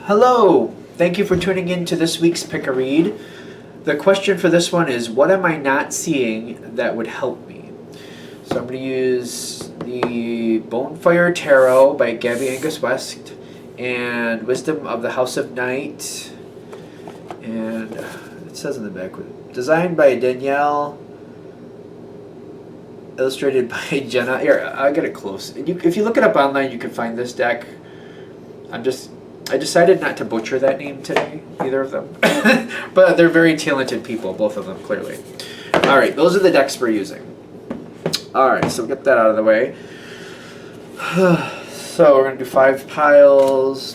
Hello! Thank you for tuning in to this week's Pick a Read. The question for this one is, what am I not seeing that would help me? So I'm going to use the Bonefire Tarot by Gabby Angus West and Wisdom of the House of Night. And it says in the back, designed by Danielle, illustrated by Jenna. Here, I'll get it close. And if you look it up online, you can find this deck. I decided not to butcher that name today, either of them. But they're very talented people, both of them, clearly. Alright, those are the decks we're using. Alright, so we'll get that out of the way. So we're going to do 5 piles.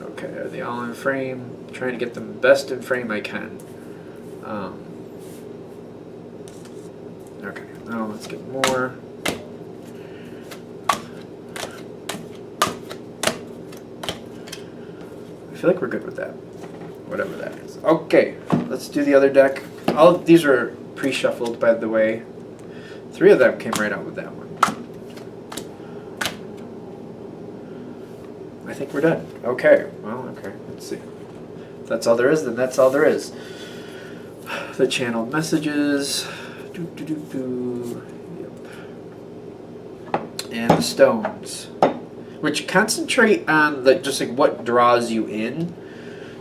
Okay, are they all in frame? Trying to get them best in frame I can. Okay, now let's get more. I feel like we're good with that, whatever that is. Okay, let's do the other deck. All of these are pre-shuffled, by the way. 3 of them came right out with that one. I think we're done. Okay, well, okay, let's see. If that's all there is, then that's all there is. The channeled messages. Yep. And the stones, which concentrate on just like what draws you in.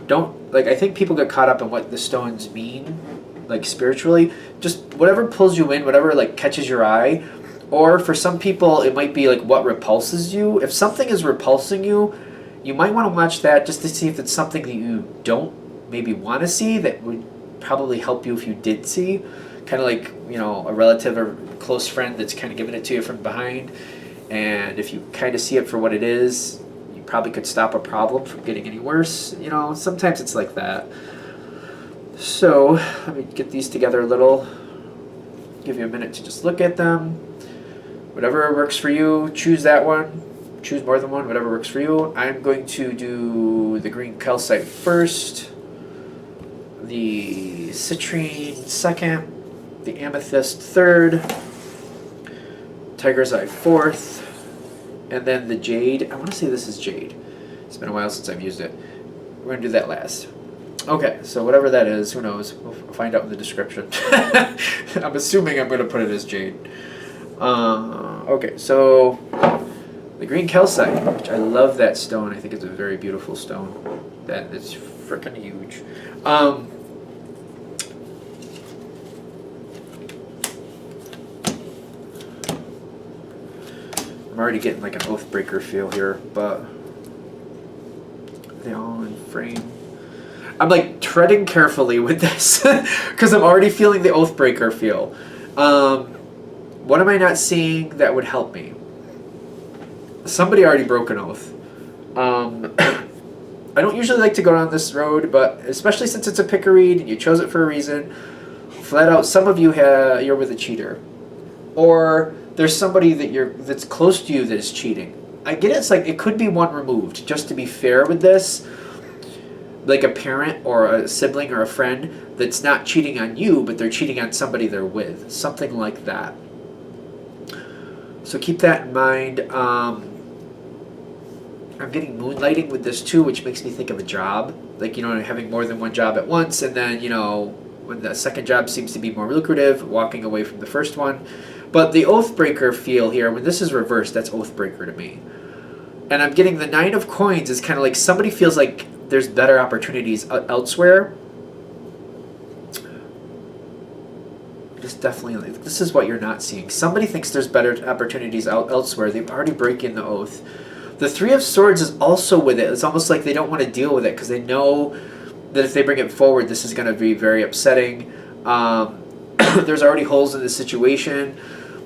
Don't, like, I think people get caught up in what the stones mean, like spiritually. Just whatever pulls you in, whatever like catches your eye. Or for some people it might be like what repulses you. If something is repulsing you, you might want to watch that just to see if it's something that you don't maybe want to see, that would probably help you if you did see. Kind of like, you know, a relative or close friend that's kind of giving it to you from behind. And if you kind of see it for what it is, you probably could stop a problem from getting any worse. You know, sometimes it's like that. So let me get these together a little. Give you a minute to just look at them. Whatever works for you, choose that one. Choose more than one, whatever works for you. I'm going to do the green calcite first, the citrine second, the amethyst third, tiger's eye fourth, and then the jade. I want to say this is jade. It's been a while since I've used it. We're going to do that last. Okay, so whatever that is, who knows? We'll find out in the description. I'm assuming I'm going to put it as jade. Okay, so the green calcite, which I love that stone. I think it's a very beautiful stone. That is freaking huge. I'm already getting like an Oathbreaker feel here, but they all in frame. I'm like treading carefully with this because I'm already feeling the Oathbreaker feel. What am I not seeing that would help me? Somebody already broke an oath. I don't usually like to go down this road, but especially since it's a pick a read and you chose it for a reason, flat out, some of you you're with a cheater, or there's somebody that's close to you that is cheating. I get it. It's like it could be one removed. Just to be fair with this, like a parent or a sibling or a friend that's not cheating on you, but they're cheating on somebody they're with, something like that. So keep that in mind. I'm getting moonlighting with this too, which makes me think of a job. Like, you know, having more than one job at once, and then, you know, when the second job seems to be more lucrative, walking away from the first one. But the Oathbreaker feel here, when this is reversed, that's Oathbreaker to me. And I'm getting the 9 of coins is kind of like somebody feels like there's better opportunities elsewhere. Definitely, this is what you're not seeing. Somebody thinks there's better opportunities elsewhere. They've already breaking the oath. The 3 of Swords is also with it. It's almost like they don't want to deal with it because they know that if they bring it forward, this is going to be very upsetting. There's already holes in the situation.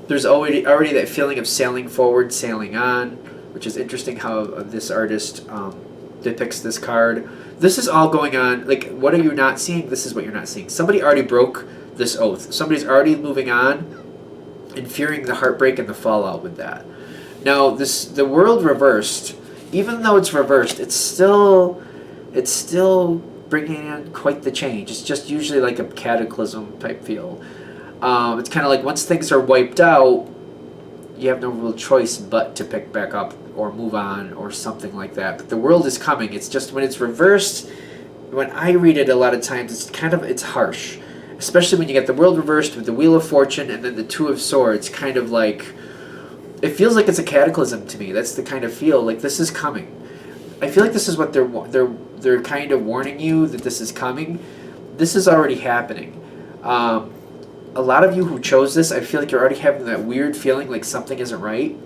There's already that feeling of sailing forward, sailing on, which is interesting how this artist depicts this card. This is all going on. Like, what are you not seeing? This is what you're not seeing. Somebody already broke this oath. Somebody's already moving on and fearing the heartbreak and the fallout with that. Now, the world reversed, even though it's reversed, it's still bringing in quite the change. It's just usually like a cataclysm type feel. It's kind of like once things are wiped out, you have no real choice but to pick back up or move on or something like that. But the world is coming. It's just when it's reversed, when I read it a lot of times, it's harsh. Especially when you get the world reversed with the Wheel of Fortune and then the Two of Swords, kind of like, it feels like it's a cataclysm to me. That's the kind of feel, like this is coming. I feel like this is what they're kind of warning you, that this is coming. This is already happening. A lot of you who chose this, I feel like you're already having that weird feeling like something isn't right.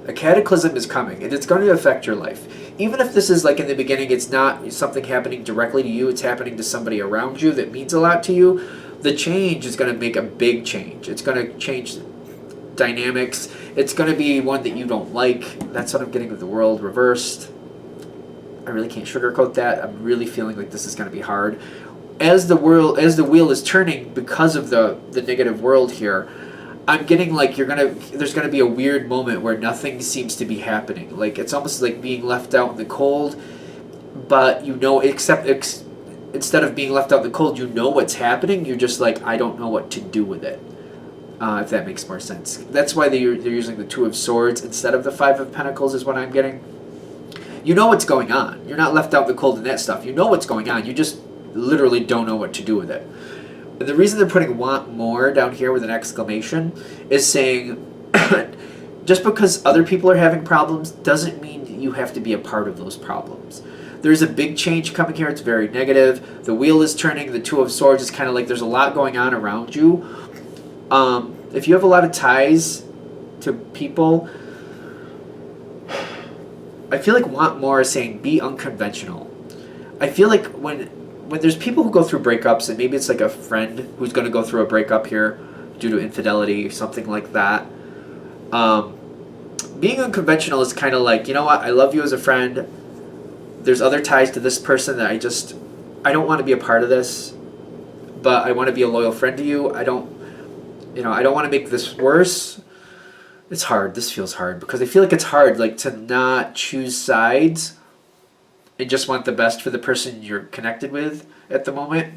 A cataclysm is coming, and it's going to affect your life. Even if this is like in the beginning, it's not something happening directly to you, it's happening to somebody around you that means a lot to you. The change is going to make a big change. It's going to change dynamics. It's going to be one that you don't like. That's what I'm getting with the world reversed. I really can't sugarcoat that. I'm really feeling like this is going to be hard. As the wheel is turning because of the negative world here, I'm getting like there's gonna be a weird moment where nothing seems to be happening. Like it's almost like being left out in the cold, but instead of being left out in the cold, you know what's happening. You're just like, I don't know what to do with it. If that makes more sense. That's why they're using the Two of Swords instead of the Five of Pentacles is what I'm getting. You know what's going on. You're not left out in the cold in that stuff. You know what's going on. You just literally don't know what to do with it. And the reason they're putting want more down here with an exclamation is saying just because other people are having problems doesn't mean you have to be a part of those problems. There's a big change coming here. It's very negative. The wheel is turning. The Two of Swords is kind of like there's a lot going on around you. If you have a lot of ties to people, I feel like want more is saying be unconventional. I feel like when there's people who go through breakups, and maybe it's like a friend who's going to go through a breakup here due to infidelity or something like that, being unconventional is kind of like, you know what, I love you as a friend. There's other ties to this person that I don't want to be a part of this, but I want to be a loyal friend to you. I don't want to make this worse. It's hard. This feels hard because I feel like it's hard, like to not choose sides and just want the best for the person you're connected with at the moment.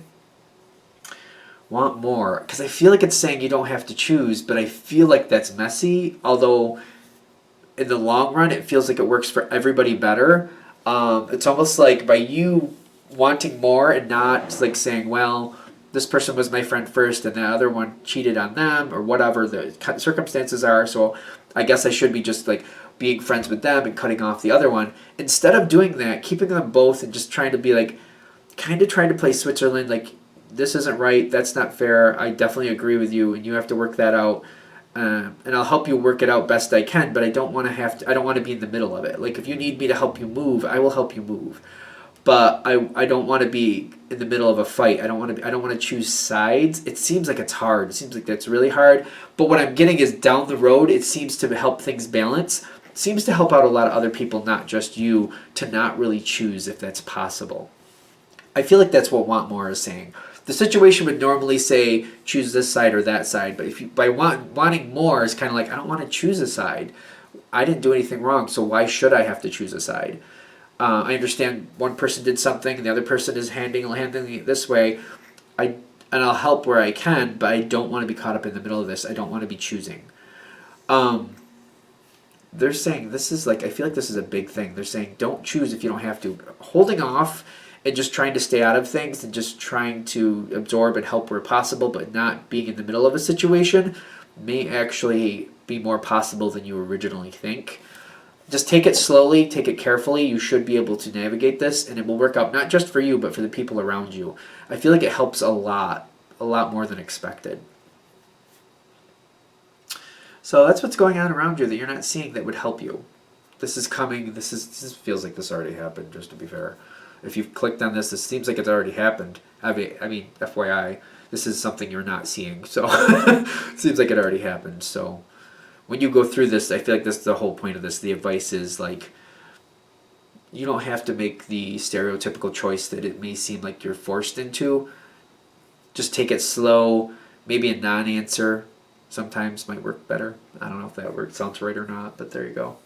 Want more. Because I feel like it's saying you don't have to choose, but I feel like that's messy. Although, in the long run, it feels like it works for everybody better. It's almost like by you wanting more and not like saying, well, this person was my friend first and the other one cheated on them or whatever the circumstances are, so I guess I should be just like being friends with them and cutting off the other one. Instead of doing that, keeping them both and just trying to be like, kind of trying to play Switzerland, like, this isn't right, that's not fair, I definitely agree with you, and you have to work that out, and I'll help you work it out best I can, but I don't want to be in the middle of it. Like, if you need me to help you move, I will help you move. But I don't want to be in the middle of a fight. I don't want to choose sides. It seems like it's hard. It seems like that's really hard. But what I'm getting is down the road, it seems to help things balance. It seems to help out a lot of other people, not just you, to not really choose if that's possible. I feel like that's what want more is saying. The situation would normally say choose this side or that side, but if you wanting more is kind of like, I don't want to choose a side. I didn't do anything wrong, so why should I have to choose a side? I understand one person did something and the other person is handling it this way. And I'll help where I can, but I don't want to be caught up in the middle of this. I don't want to be choosing. They're saying this is like, I feel like this is a big thing. They're saying don't choose if you don't have to. Holding off and just trying to stay out of things and just trying to absorb and help where possible, but not being in the middle of a situation may actually be more possible than you originally think. Just take it slowly, take it carefully. You should be able to navigate this, and it will work out not just for you, but for the people around you. I feel like it helps a lot more than expected. So that's what's going on around you that you're not seeing that would help you. This is coming. This feels like this already happened, just to be fair. If you've clicked on this, this seems like it's already happened. I mean, FYI, this is something you're not seeing. So it seems like it already happened. So when you go through this, I feel like this is the whole point of this. The advice is like, you don't have to make the stereotypical choice that it may seem like you're forced into. Just take it slow. Maybe a non-answer sometimes might work better. I don't know if that sounds right or not, but there you go.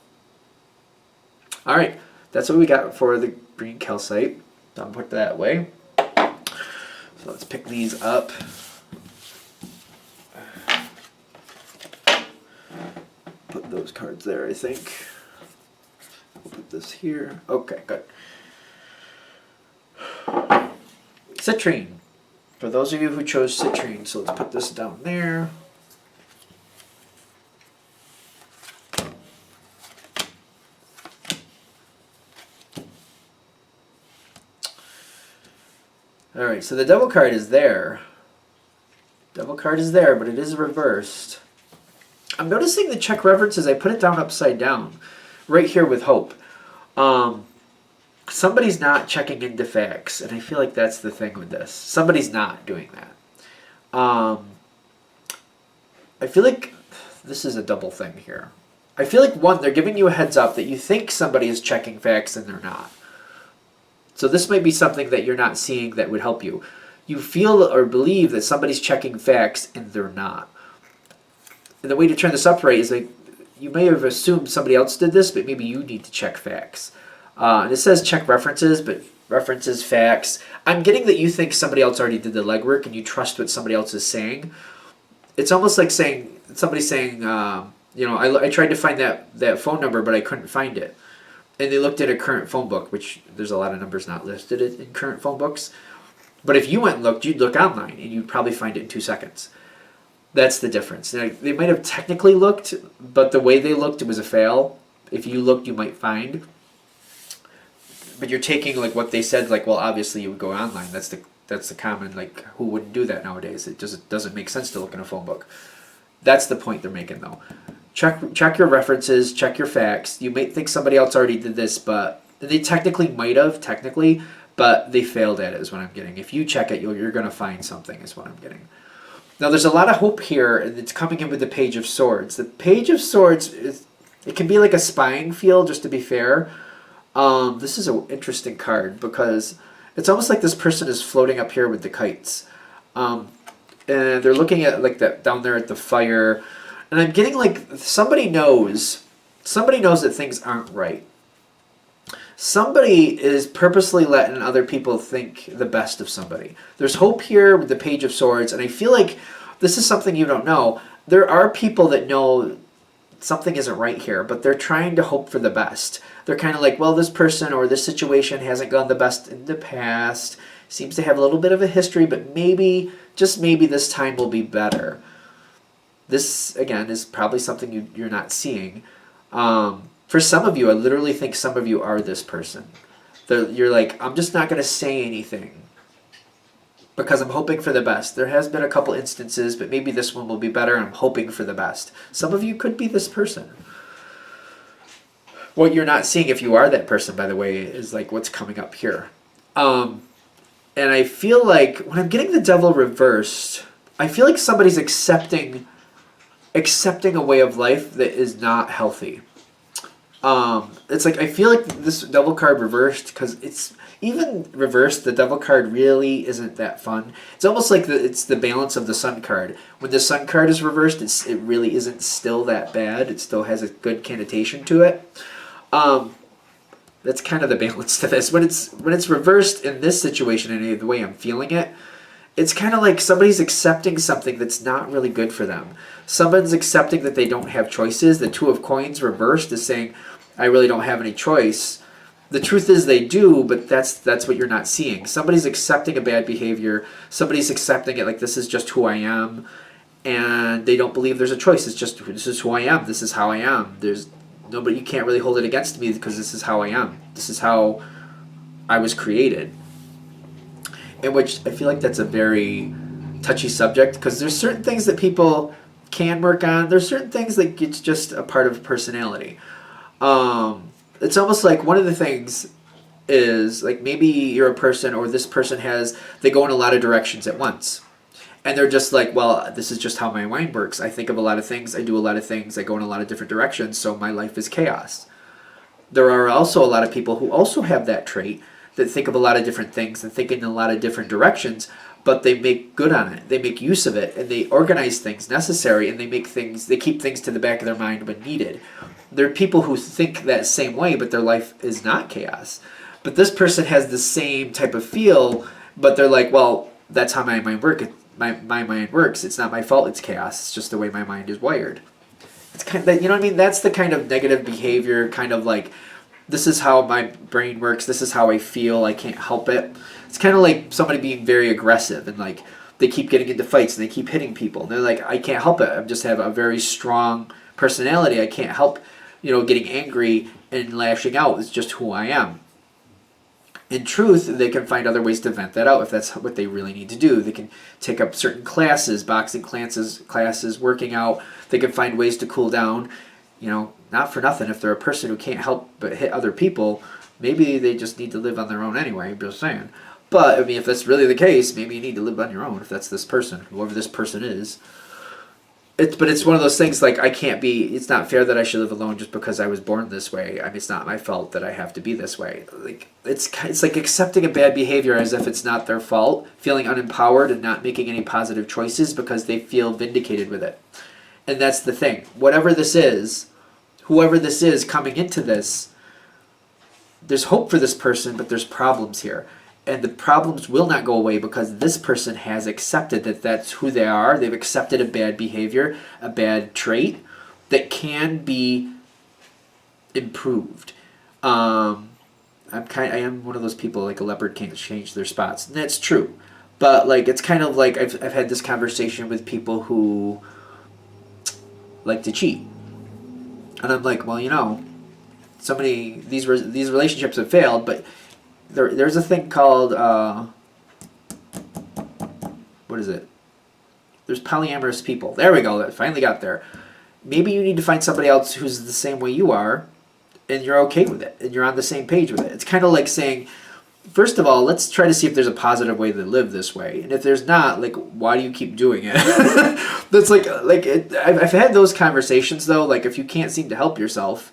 All right, that's what we got for the green calcite. I'll put that away. So let's pick these up. Put those cards there, I think. this here. Okay, good. Citrine. For those of you who chose citrine, so let's put this down there. Alright, so the devil card is there. Devil card is there, but it is reversed. I'm noticing the check references, I put it down upside down. Right here with hope. Somebody's not checking into facts, and I feel like that's the thing with this. Somebody's not doing that. I feel like this is a double thing here. I feel like, one, they're giving you a heads up that you think somebody is checking facts and they're not. So this might be something that you're not seeing that would help you. You feel or believe that somebody's checking facts and they're not. And the way to turn this up right is like, you may have assumed somebody else did this, but maybe you need to check facts. And it says check references, but references, facts. I'm getting that you think somebody else already did the legwork and you trust what somebody else is saying. It's almost like somebody's saying, I tried to find that phone number, but I couldn't find it. And they looked at a current phone book, which there's a lot of numbers not listed in current phone books. But if you went and looked, you'd look online and you'd probably find it in 2 seconds. That's the difference. Now, they might have technically looked, but the way they looked, it was a fail. If you looked, you might find. But you're taking like what they said, like, well, obviously you would go online. That's the common, like, who wouldn't do that nowadays? It just doesn't make sense to look in a phone book. That's the point they're making, though. Check your references, check your facts. You might think somebody else already did this, but they technically might have, but they failed at it is what I'm getting. If you check it, you're going to find something is what I'm getting. Now, there's a lot of hope here, and it's coming in with the Page of Swords. The Page of Swords, it can be like a spying field, just to be fair. This is an interesting card because it's almost like this person is floating up here with the kites. And they're looking at like that down there at the fire. And I'm getting like somebody knows that things aren't right. Somebody is purposely letting other people think the best of somebody. There's hope here with the Page of Swords, and I feel like this is something you don't know. There are people that know something isn't right here, but they're trying to hope for the best. They're kind of like, well, this person or this situation hasn't gone the best in the past, seems to have a little bit of a history, but maybe, just maybe this time will be better. This, again, is probably something you're not seeing. For some of you, I literally think some of you are this person. You're like, I'm just not going to say anything because I'm hoping for the best. There has been a couple instances, but maybe this one will be better. I'm hoping for the best. Some of you could be this person. What you're not seeing, if you are that person, by the way, is like what's coming up here. And I feel like when I'm getting the Devil reversed, I feel like somebody's accepting a way of life that is not healthy. It's like I feel like this Devil card reversed, because it's even reversed, the Devil card really isn't that fun. It's almost like it's the balance of the Sun card. When the Sun card is reversed, it really isn't still that bad. It still has a good connotation to it. That's kind of the balance to this. When it's reversed in this situation, anyway, the way I'm feeling it, it's kind of like somebody's accepting something that's not really good for them. Someone's accepting that they don't have choices. The Two of Coins reversed is saying, I really don't have any choice. The truth is they do, but that's what you're not seeing. Somebody's accepting a bad behavior. Somebody's accepting it like this is just who I am, and they don't believe there's a choice. It's just, this is who I am. This is how I am. There's nobody, you can't really hold it against me because this is how I am. This is how I was created. In which I feel like that's a very touchy subject, because there's certain things that people can work on. There's certain things that it's just a part of personality. It's almost like one of the things is like maybe you're a person, or this person they go in a lot of directions at once. And they're just like, well, this is just how my mind works. I think of a lot of things. I do a lot of things. I go in a lot of different directions. So my life is chaos. There are also a lot of people who also have that trait, that think of a lot of different things and think in a lot of different directions, but they make good on it. They make use of it, and they organize things necessary, and they keep things to the back of their mind when needed. There are people who think that same way, but their life is not chaos. But this person has the same type of feel, but they're like, well, that's how my mind works. My mind works. It's not my fault. It's chaos. It's just the way my mind is wired. It's kind of, you know what I mean? That's the kind of negative behavior, kind of like this is how my brain works, this is how I feel, I can't help it. It's kind of like somebody being very aggressive and like they keep getting into fights and they keep hitting people. And they're like, I can't help it. I just have a very strong personality. I can't help, getting angry and lashing out. It's just who I am. In truth, they can find other ways to vent that out if that's what they really need to do. They can take up certain classes, boxing classes, working out. They can find ways to cool down. Not for nothing. If they're a person who can't help but hit other people, maybe they just need to live on their own anyway. I'm just saying. But, I mean, if that's really the case, maybe you need to live on your own if that's this person, whoever this person is. But it's one of those things, like, it's not fair that I should live alone just because I was born this way. I mean, it's not my fault that I have to be this way. Like, it's like accepting a bad behavior as if it's not their fault, feeling unempowered and not making any positive choices because they feel vindicated with it. And that's the thing. Whatever this is, whoever this is coming into this, there's hope for this person, but there's problems here. And the problems will not go away because this person has accepted that that's who they are. They've accepted a bad behavior, a bad trait that can be improved. I am one of those people, like a leopard can't change their spots. And that's true. But like it's kind of like I've had this conversation with people who like to cheat. And I'm like, well, so many these relationships have failed, but there's a thing called what is it? There's polyamorous people. There we go. That finally got there. Maybe you need to find somebody else who's the same way you are, and you're okay with it, and you're on the same page with it. It's kind of like saying, first of all, let's try to see if there's a positive way to live this way, and if there's not, like, why do you keep doing it? That's I've had those conversations though. Like, if you can't seem to help yourself,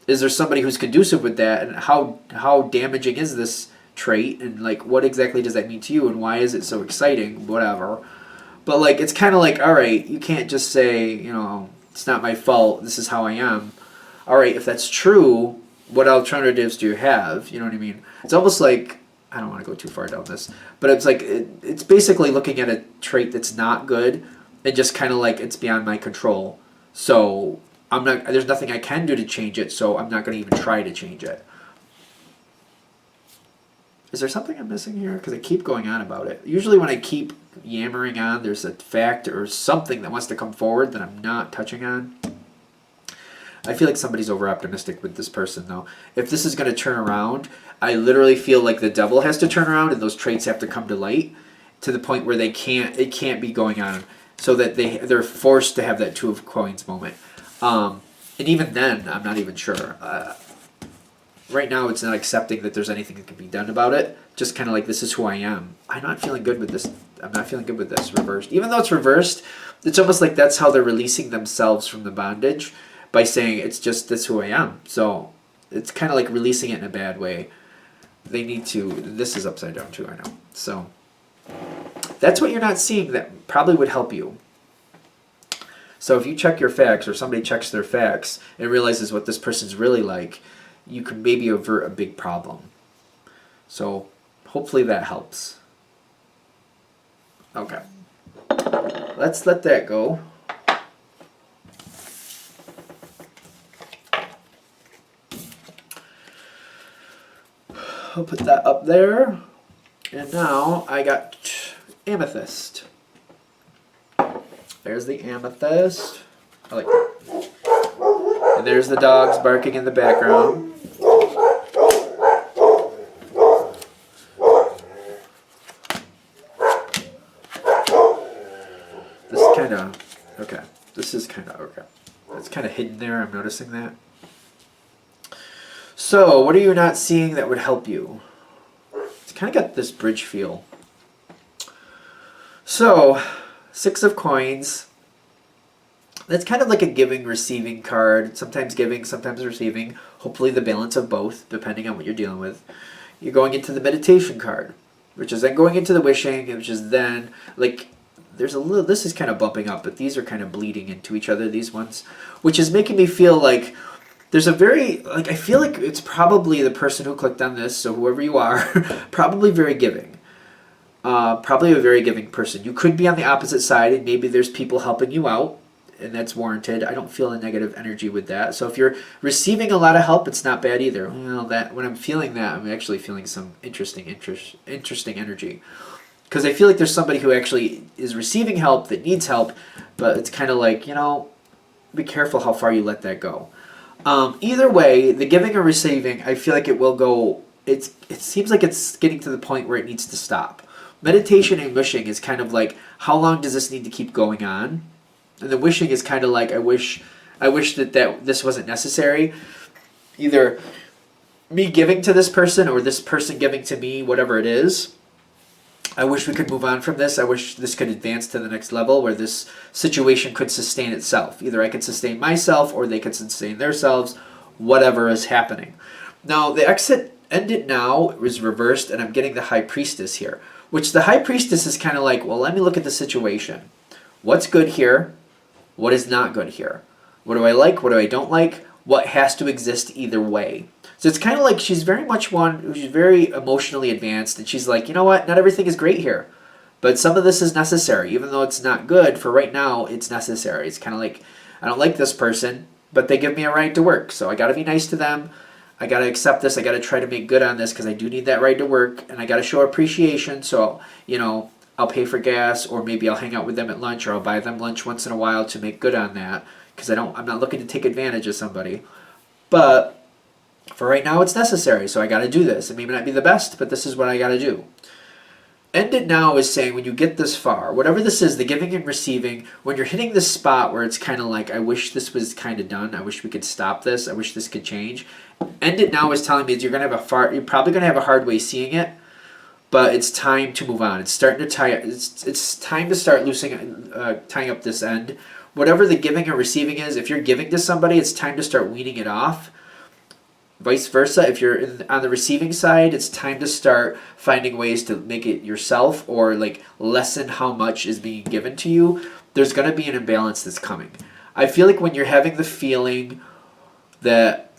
is there somebody who's conducive with that, and how damaging is this trait, and like what exactly does that mean to you, and why is it so exciting? Whatever. But like it's kind of like, all right, you can't just say, it's not my fault, this is how I am. All right, if that's true, what alternatives do you have? You know what I mean? It's almost like, I don't want to go too far down this, but it's like it's basically looking at a trait that's not good and just kind of like it's beyond my control. So there's nothing I can do to change it, so I'm not going to even try to change it. Is there something I'm missing here? Because I keep going on about it. Usually when I keep yammering on, there's a fact or something that wants to come forward that I'm not touching on. I feel like somebody's over-optimistic with this person, though. If this is going to turn around, I literally feel like the devil has to turn around and those traits have to come to light to the point where it can't be going on, so that they're forced to have that Two of Coins moment. And even then, I'm not even sure. Right now, it's not accepting that there's anything that can be done about it. Just kind of like, this is who I am. I'm not feeling good with this. I'm not feeling good with this reversed. Even though it's reversed, it's almost like that's how they're releasing themselves from the bondage by saying, it's just this who I am. So it's kind of like releasing it in a bad way. They need to. This is upside down too, I know. So that's what you're not seeing that probably would help you. So if you check your facts, or somebody checks their facts and realizes what this person's really like, you can maybe avert a big problem. So hopefully that helps. Okay. Let's let that go. I'll put that up there. And now I got Amethyst. There's the Amethyst. I like that. And there's the dogs barking in the background. This is kind of, okay. This is kind of, okay. It's kind of hidden there, I'm noticing that. So, what are you not seeing that would help you? It's kind of got this bridge feel. So, 6 of Coins. That's kind of like a giving-receiving card. Sometimes giving, sometimes receiving. Hopefully the balance of both, depending on what you're dealing with. You're going into the meditation card, which is then going into the wishing, which is then, like, there's a little, this is kind of bumping up, but these are kind of bleeding into each other, these ones, which is making me feel like there's a very, like, I feel like it's probably the person who clicked on this, so whoever you are, probably very giving. Probably a very giving person. You could be on the opposite side, and maybe there's people helping you out, and that's warranted. I don't feel a negative energy with that. So if you're receiving a lot of help, it's not bad either. Well, that when I'm feeling that, I'm actually feeling some interesting energy. Because I feel like there's somebody who actually is receiving help that needs help, but it's kind of like, be careful how far you let that go. Either way, the giving or receiving, I feel like it will go, it seems like it's getting to the point where it needs to stop. Meditation and wishing is kind of like, how long does this need to keep going on? And the wishing is kind of like, I wish that this wasn't necessary. Either me giving to this person or this person giving to me, whatever it is. I wish we could move on from this. I wish this could advance to the next level where this situation could sustain itself. Either I could sustain myself or they could sustain themselves, whatever is happening. Now, the exit ended now is reversed, and I'm getting the High Priestess here, which the High Priestess is kind of like, well, let me look at the situation. What's good here? What is not good here? What do I like? What do I don't like? What has to exist either way? So it's kind of like she's very much one who's very emotionally advanced, and she's like, you know what? Not everything is great here, but some of this is necessary. Even though it's not good, for right now, it's necessary. It's kind of like, I don't like this person, but they give me a right to work, so I got to be nice to them. I got to accept this. I got to try to make good on this because I do need that right to work, and I got to show appreciation. So, I'll pay for gas, or maybe I'll hang out with them at lunch, or I'll buy them lunch once in a while to make good on that because I'm not looking to take advantage of somebody. But for right now, it's necessary, so I got to do this. It may not be the best, but this is what I got to do. End it now is saying when you get this far, whatever this is, the giving and receiving, when you're hitting this spot where it's kind of like, I wish this was kind of done. I wish we could stop this. I wish this could change. End it now is telling me you're probably going to have a hard way seeing it, but it's time to move on. It's starting to it's time to start tying up this end. Whatever the giving or receiving is, if you're giving to somebody, it's time to start weaning it off. Vice versa, if you're on the receiving side, it's time to start finding ways to make it yourself or like lessen how much is being given to you. There's going to be an imbalance that's coming. I feel like when you're having the feeling that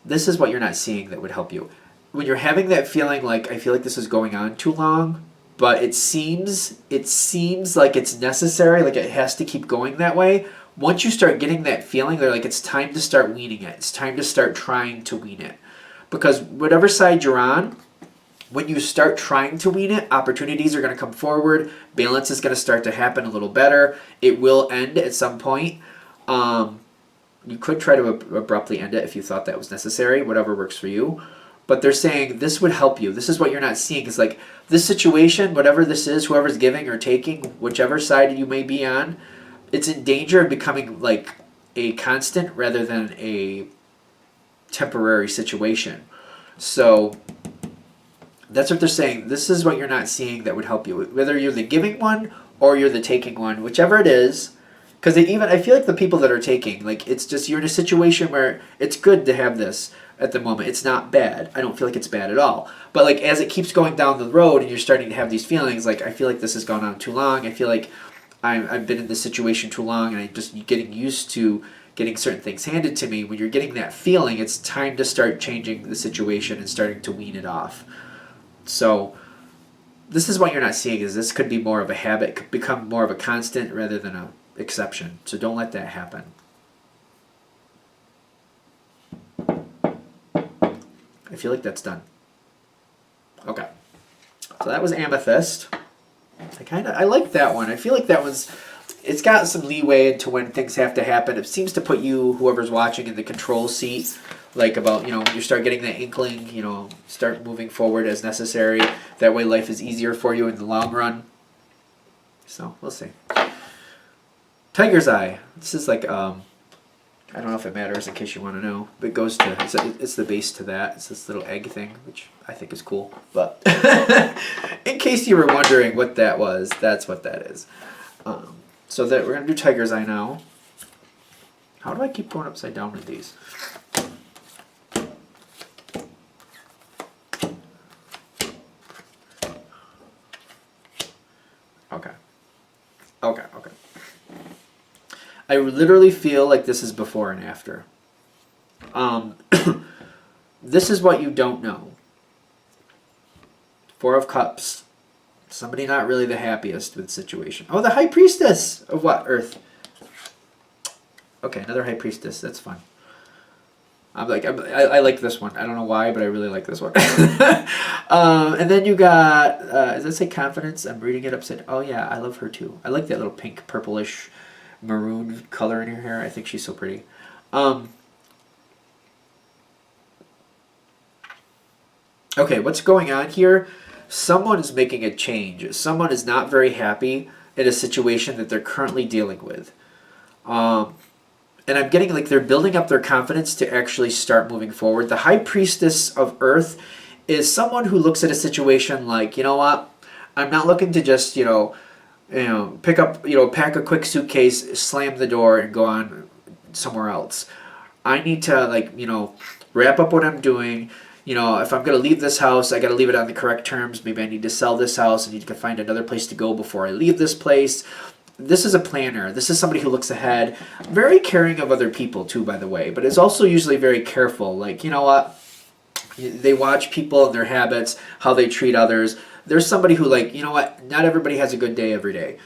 this is what you're not seeing that would help you. When you're having that feeling like, I feel like this is going on too long, but it seems like it's necessary, like it has to keep going that way. Once you start getting that feeling, they're like, it's time to start weaning it. It's time to start trying to wean it. Because whatever side you're on, when you start trying to wean it, opportunities are going to come forward. Balance is going to start to happen a little better. It will end at some point. You could try to abruptly end it if you thought that was necessary, whatever works for you. But they're saying this would help you. This is what you're not seeing. It's like this situation, whatever this is, whoever's giving or taking, whichever side you may be on, it's in danger of becoming like a constant rather than a temporary situation. So that's what they're saying. This is what you're not seeing that would help you. Whether you're the giving one or you're the taking one, whichever it is. Because I feel like the people that are taking, like it's just you're in a situation where it's good to have this at the moment. It's not bad. I don't feel like it's bad at all. But like as it keeps going down the road and you're starting to have these feelings, like I feel like this has gone on too long. I feel like I've been in this situation too long, and I'm just getting used to getting certain things handed to me. When you're getting that feeling, it's time to start changing the situation and starting to wean it off. So this is what you're not seeing, is this could be more of a habit, could become more of a constant rather than an exception. So don't let that happen. I feel like that's done. Okay. So that was Amethyst. I like that one. I feel like that one's, it's got some leeway into when things have to happen. It seems to put you, whoever's watching, in the control seat. Like about, when you start getting that inkling, start moving forward as necessary. That way life is easier for you in the long run. So, we'll see. Tiger's Eye. This is like, I don't know if it matters in case you want to know, but it goes to, it's the base to that. It's this little egg thing, which I think is cool. But in case you were wondering what that was, that's what that is. So that we're going to do Tiger's Eye now. How do I keep going upside down with these? Okay. I literally feel like this is before and after. This is what you don't know. Four of Cups. Somebody not really the happiest with the situation. Oh, the High Priestess of what? Earth. Okay, another High Priestess. That's fun. I like this one. I don't know why, but I really like this one. And then you got, does it say Confidence? I'm reading it upside. Oh yeah, I love her too. I like that little pink, purplish, maroon color in her hair. I think she's so pretty. Okay, what's going on here? Someone is making a change. Someone is not very happy in a situation that they're currently dealing with. And I'm getting like they're building up their confidence to actually start moving forward. The High Priestess of Earth is someone who looks at a situation like, you know what? I'm not looking to just, pick up, pack a quick suitcase, slam the door, and go on somewhere else. I need to wrap up what I'm doing. If I'm going to leave this house, I got to leave it on the correct terms. Maybe I need to sell this house. I need to find another place to go before I leave this place. This is a planner. This is somebody who looks ahead. Very caring of other people, too, by the way. But is also usually very careful. Like, you know what? They watch people and their habits, how they treat others. There's somebody who, not everybody has a good day every day.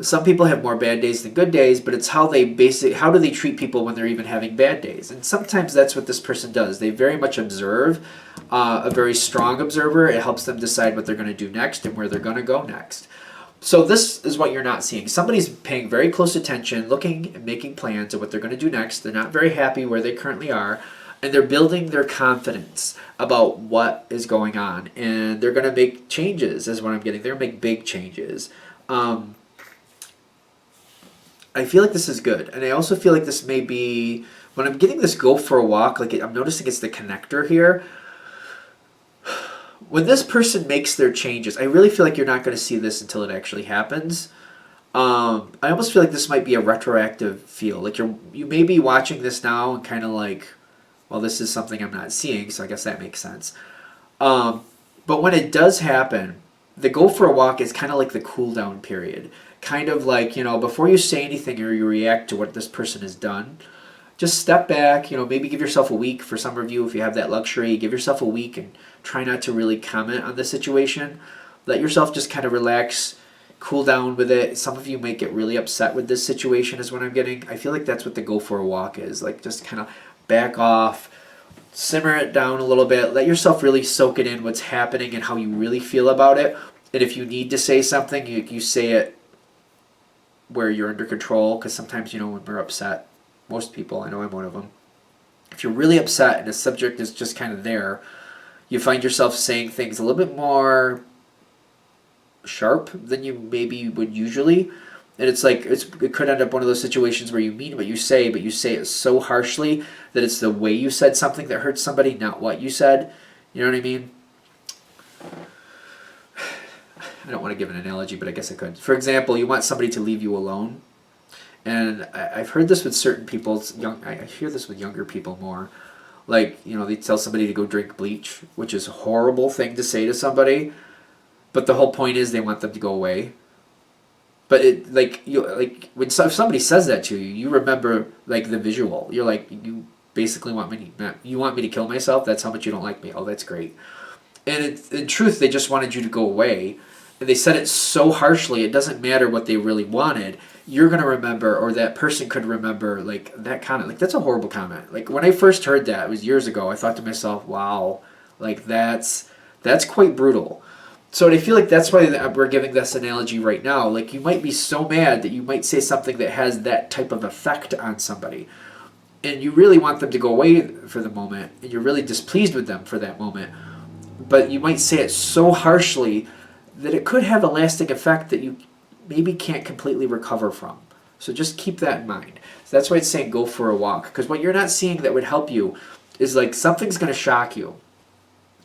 Some people have more bad days than good days, but it's how do they treat people when they're even having bad days? And sometimes that's what this person does. They very much observe, a very strong observer. It helps them decide what they're going to do next and where they're going to go next. So this is what you're not seeing. Somebody's paying very close attention, looking and making plans of what they're going to do next. They're not very happy where they currently are, and they're building their confidence about what is going on. And they're going to make changes, is what I'm getting. They're going to make big changes. I feel like this is good. And I also feel like this may be, when I'm getting this go for a walk, I'm noticing it's the connector here. When this person makes their changes, I really feel like you're not going to see this until it actually happens. I almost feel like this might be a retroactive feel. Like you may be watching this now and kind of like, well, this is something I'm not seeing, so I guess that makes sense. But when it does happen, the go for a walk is kind of like the cool down period. Kind of like, before you say anything or you react to what this person has done, just step back, maybe give yourself a week. For some of you, if you have that luxury, give yourself a week and try not to really comment on the situation. Let yourself just kind of relax, cool down with it. Some of you might get really upset with this situation is what I'm getting. I feel like that's what the go for a walk is. Like just kind of back off, simmer it down a little bit. Let yourself really soak it in what's happening and how you really feel about it. And if you need to say something, you say it where you're under control, because sometimes, when we're upset, most people, I know I'm one of them, if you're really upset and the subject is just kind of there, you find yourself saying things a little bit more sharp than you maybe would usually. And it's like, it could end up one of those situations where you mean what you say, but you say it so harshly that it's the way you said something that hurts somebody, not what you said. You know what I mean? I don't want to give an analogy, but I guess I could. For example, you want somebody to leave you alone. And I've heard this with certain people. I hear this with younger people more. Like, they tell somebody to go drink bleach, which is a horrible thing to say to somebody. But the whole point is they want them to go away. But if somebody says that to you, you remember like the visual. You're like, you basically want me to kill myself. That's how much you don't like me. Oh, that's great. And in truth, they just wanted you to go away. And they said it so harshly, it doesn't matter what they really wanted. You're going to remember, or that person could remember, like, that comment. Like, that's a horrible comment. Like, when I first heard that, it was years ago, I thought to myself, wow, like, that's quite brutal. So I feel like that's why we're giving this analogy right now. Like, you might be so mad that you might say something that has that type of effect on somebody. And you really want them to go away for the moment, and you're really displeased with them for that moment. But you might say it so harshly that it could have a lasting effect that you maybe can't completely recover from. So just keep that in mind. So that's why it's saying go for a walk. Because what you're not seeing that would help you is like something's going to shock you.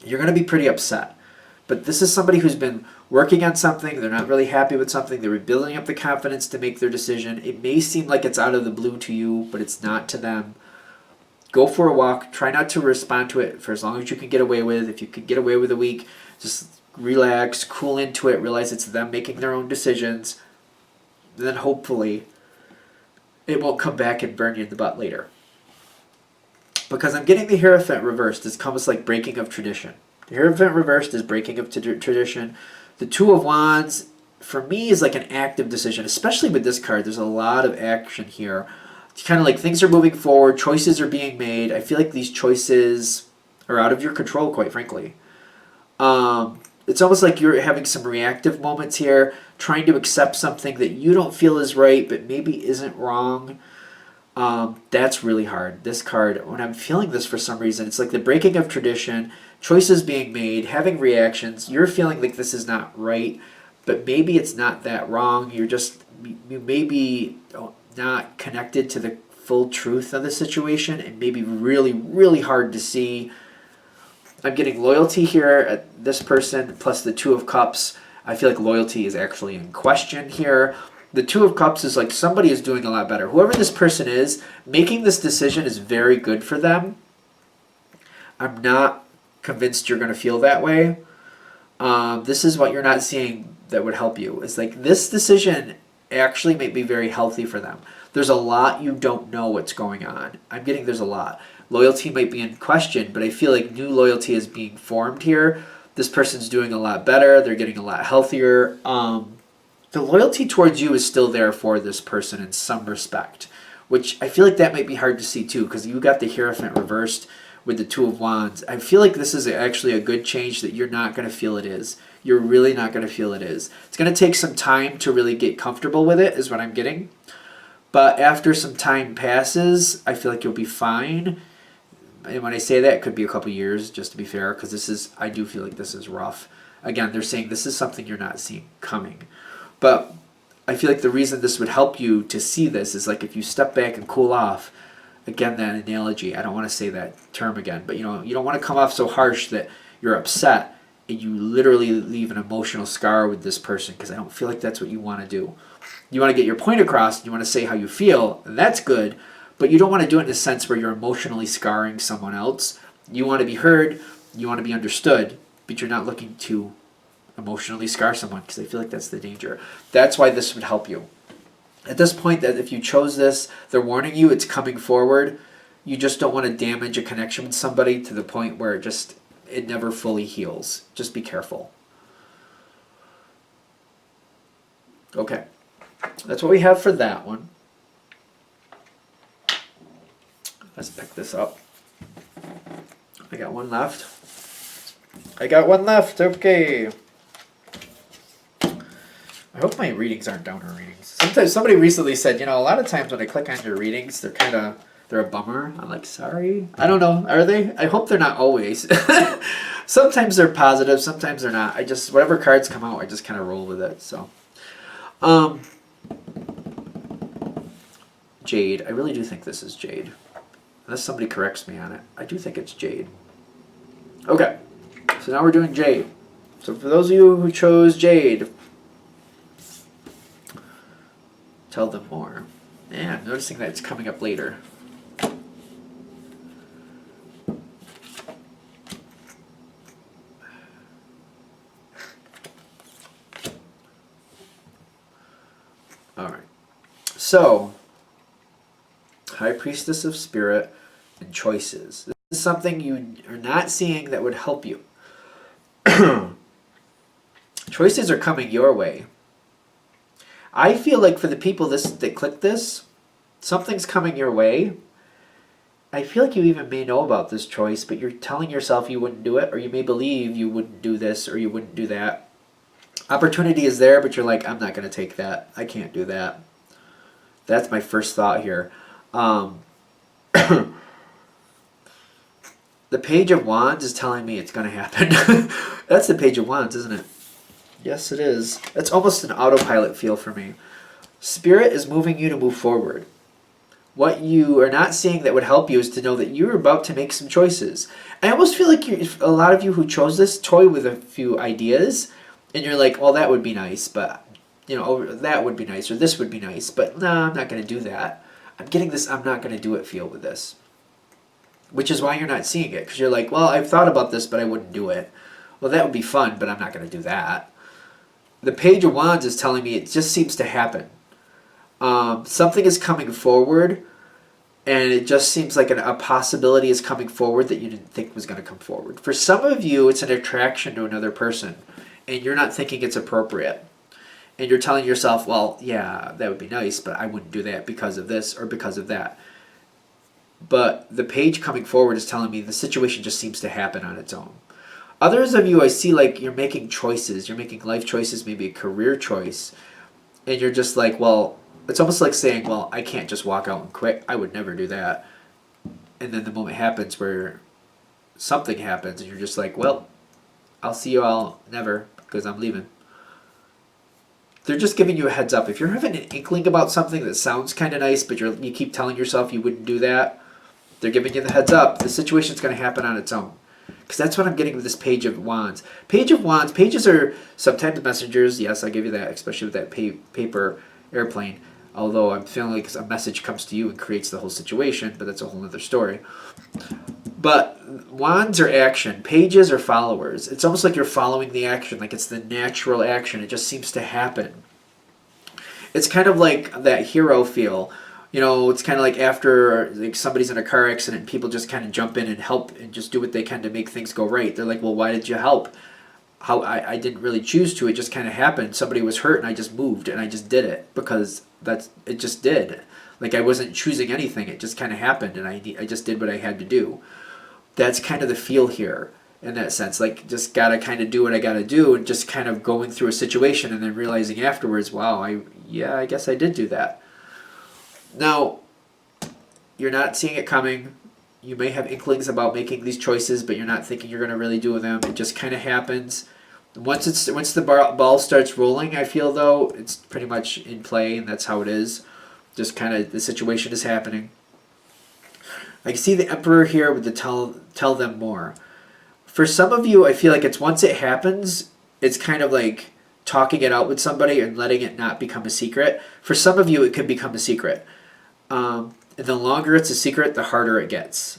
You're going to be pretty upset. But this is somebody who's been working on something. They're not really happy with something. They're building up the confidence to make their decision. It may seem like it's out of the blue to you, but it's not to them. Go for a walk. Try not to respond to it for as long as you can get away with. If you can get away with a week, just relax, cool into it, realize it's them making their own decisions. Then hopefully it won't come back and burn you in the butt later. Because I'm getting the Hierophant reversed. It's almost like breaking of tradition. The Hierophant reversed is breaking of tradition. The Two of Wands, for me, is like an active decision. Especially with this card, there's a lot of action here. kind of like things are moving forward, choices are being made. I feel like these choices are out of your control, quite frankly. It's almost like you're having some reactive moments here, trying to accept something that you don't feel is right, but maybe isn't wrong. That's really hard. This card, when I'm feeling this for some reason, it's like the breaking of tradition, choices being made, having reactions. You're feeling like this is not right, but maybe it's not that wrong. You may be not connected to the full truth of the situation, and maybe really, really hard to see. I'm getting loyalty here at this person, plus the Two of Cups. I feel like loyalty is actually in question here. The Two of Cups is like somebody is doing a lot better. Whoever this person is, making this decision is very good for them. I'm not convinced you're going to feel that way. This is what you're not seeing that would help you. It's like this decision actually may be very healthy for them. There's a lot you don't know what's going on. I'm getting there's a lot. Loyalty might be in question, but I feel like new loyalty is being formed here. This person's doing a lot better. They're getting a lot healthier. The loyalty towards you is still there for this person in some respect, which I feel like that might be hard to see too, because you got the Hierophant reversed with the Two of Wands. I feel like this is actually a good change that you're not going to feel it is. You're really not going to feel it is. It's going to take some time to really get comfortable with it, is what I'm getting. But after some time passes, I feel like you'll be fine. And when I say that, it could be a couple years, just to be fair, because I do feel like this is rough. Again, they're saying this is something you're not seeing coming. But I feel like the reason this would help you to see this is like if you step back and cool off. Again, that analogy, I don't want to say that term again, but you don't want to come off so harsh that you're upset and you literally leave an emotional scar with this person, because I don't feel like that's what you want to do. You want to get your point across, you want to say how you feel, and that's good, but you don't want to do it in a sense where you're emotionally scarring someone else. You want to be heard, you want to be understood, but you're not looking to emotionally scar someone, because I feel like that's the danger. That's why this would help you. At this point, that if you chose this, they're warning you it's coming forward. You just don't want to damage a connection with somebody to the point where it never fully heals. Just be careful. Okay. That's what we have for that one. Let's pick this up. I got one left. Okay. I hope my readings aren't downer readings. Sometimes somebody recently said, a lot of times when I click on your readings, they're a bummer. I'm like, sorry. I don't know. Are they? I hope they're not always. Sometimes they're positive. Sometimes they're not. Whatever cards come out, I just kind of roll with it. So, Jade. I really do think this is Jade. Unless somebody corrects me on it. I do think it's Jade. Okay. So now we're doing Jade. So for those of you who chose Jade, tell them more. Yeah, I'm noticing that it's coming up later. Alright. So, High Priestess of Spirit and choices. This is something you are not seeing that would help you. Choices are coming your way. I feel like for the people that click this, something's coming your way. I feel like you even may know about this choice, but you're telling yourself you wouldn't do it, or you may believe you wouldn't do this, or you wouldn't do that. Opportunity is there, but you're like, I'm not going to take that. I can't do that. That's my first thought here. The Page of Wands is telling me it's going to happen. That's the Page of Wands, isn't it? Yes, it is. It's almost an autopilot feel for me. Spirit is moving you to move forward. What you are not seeing that would help you is to know that you're about to make some choices. I almost feel like a lot of you who chose this toy with a few ideas, and you're like, well, that would be nice, but, that would be nice, or this would be nice, but no, I'm not going to do that. I'm getting this, I'm not going to do it feel with this. Which is why you're not seeing it, because you're like, well, I've thought about this, but I wouldn't do it. Well, that would be fun, but I'm not going to do that. The Page of Wands is telling me it just seems to happen. Something is coming forward, and it just seems like a possibility is coming forward that you didn't think was going to come forward. For some of you, it's an attraction to another person, and you're not thinking it's appropriate. And you're telling yourself, well, yeah, that would be nice, but I wouldn't do that because of this or because of that. But the page coming forward is telling me the situation just seems to happen on its own. Others of you, I see like you're making choices. You're making life choices, maybe a career choice. And you're just like, well, it's almost like saying, well, I can't just walk out and quit. I would never do that. And then the moment happens where something happens and you're just like, well, I'll see you all never because I'm leaving. They're just giving you a heads up. If you're having an inkling about something that sounds kind of nice, but you keep telling yourself you wouldn't do that, they're giving you the heads up. The situation's going to happen on its own. Because that's what I'm getting with this Page of Wands. Page of Wands, pages are sometimes messengers. Yes, I give you that, especially with that paper airplane. Although I'm feeling like a message comes to you and creates the whole situation, but that's a whole other story. But wands are action. Pages are followers. It's almost like you're following the action, like it's the natural action. It just seems to happen. It's kind of like that hero feel. You know, it's kind of like after like somebody's in a car accident and people just kind of jump in and help and just do what they can to make things go right. They're like, well, why did you help? I didn't really choose to. It just kind of happened. Somebody was hurt and I just moved and I just did it because it just did. Like I wasn't choosing anything. It just kind of happened and I just did what I had to do. That's kind of the feel here in that sense. Like just got to kind of do what I got to do and just kind of going through a situation and then realizing afterwards, wow, I guess I did do that. Now, you're not seeing it coming. You may have inklings about making these choices, but you're not thinking you're going to really do them. It just kind of happens. Once the ball starts rolling, I feel though, it's pretty much in play, and that's how it is. Just kind of the situation is happening. I can see the Emperor here with the tell them more. For some of you, I feel like it's once it happens, it's kind of like talking it out with somebody and letting it not become a secret. For some of you, it could become a secret. And the longer it's a secret, the harder it gets.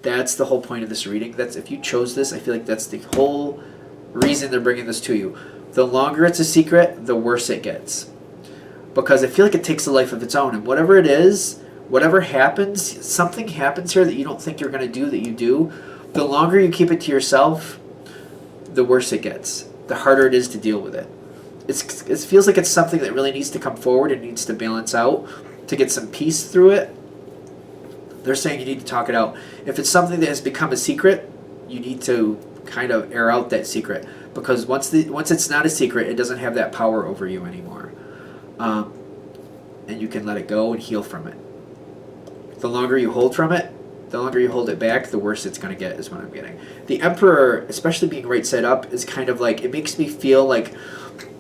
That's the whole point of this reading. That's if you chose this, I feel like that's the whole reason they're bringing this to you. The longer it's a secret, the worse it gets. Because I feel like it takes a life of its own. And whatever it is, whatever happens, something happens here that you don't think you're going to do that you do. The longer you keep it to yourself, the worse it gets. The harder it is to deal with it. It feels like it's something that really needs to come forward and needs to balance out to get some peace through it. They're saying you need to talk it out. If it's something that has become a secret, you need to kind of air out that secret. Because once it's not a secret, it doesn't have that power over you anymore. And you can let it go and heal from it. The longer you hold from it, the longer you hold it back, the worse it's going to get is what I'm getting. The Emperor, especially being right side up, is kind of like, it makes me feel like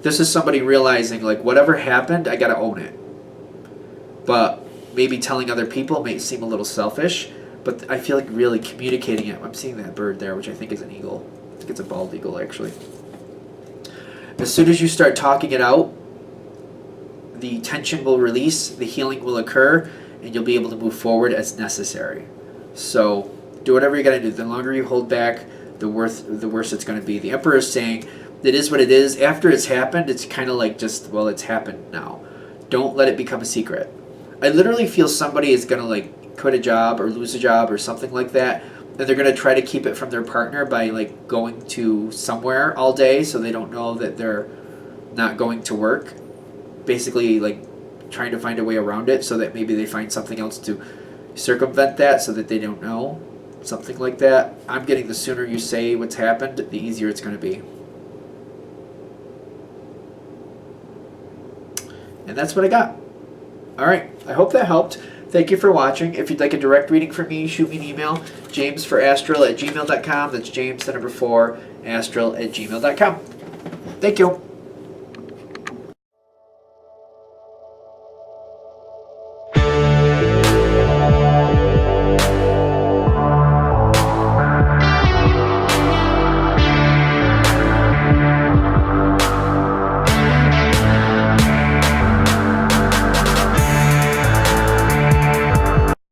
this is somebody realizing, like, whatever happened, I got to own it. But maybe telling other people may seem a little selfish, but I feel like really communicating it. I'm seeing that bird there, which I think is an eagle. I think it's a bald eagle, actually. As soon as you start talking it out, the tension will release, the healing will occur, and you'll be able to move forward as necessary. So do whatever you got to do. The longer you hold back, the worse it's going to be. The Emperor is saying it is what it is. After it's happened, it's kind of like just, well, it's happened now. Don't let it become a secret. I literally feel somebody is going to like quit a job or lose a job or something like that, and they're going to try to keep it from their partner by like going to somewhere all day so they don't know that they're not going to work. Basically like trying to find a way around it so that maybe they find something else to circumvent that so that they don't know. Something like that. I'm getting the sooner you say what's happened, the easier it's going to be. And that's what I got. Alright, I hope that helped. Thank you for watching. If you'd like a direct reading from me, shoot me an email, jamesforastral@gmail.com. That's James, the number 4, astral@gmail.com. Thank you.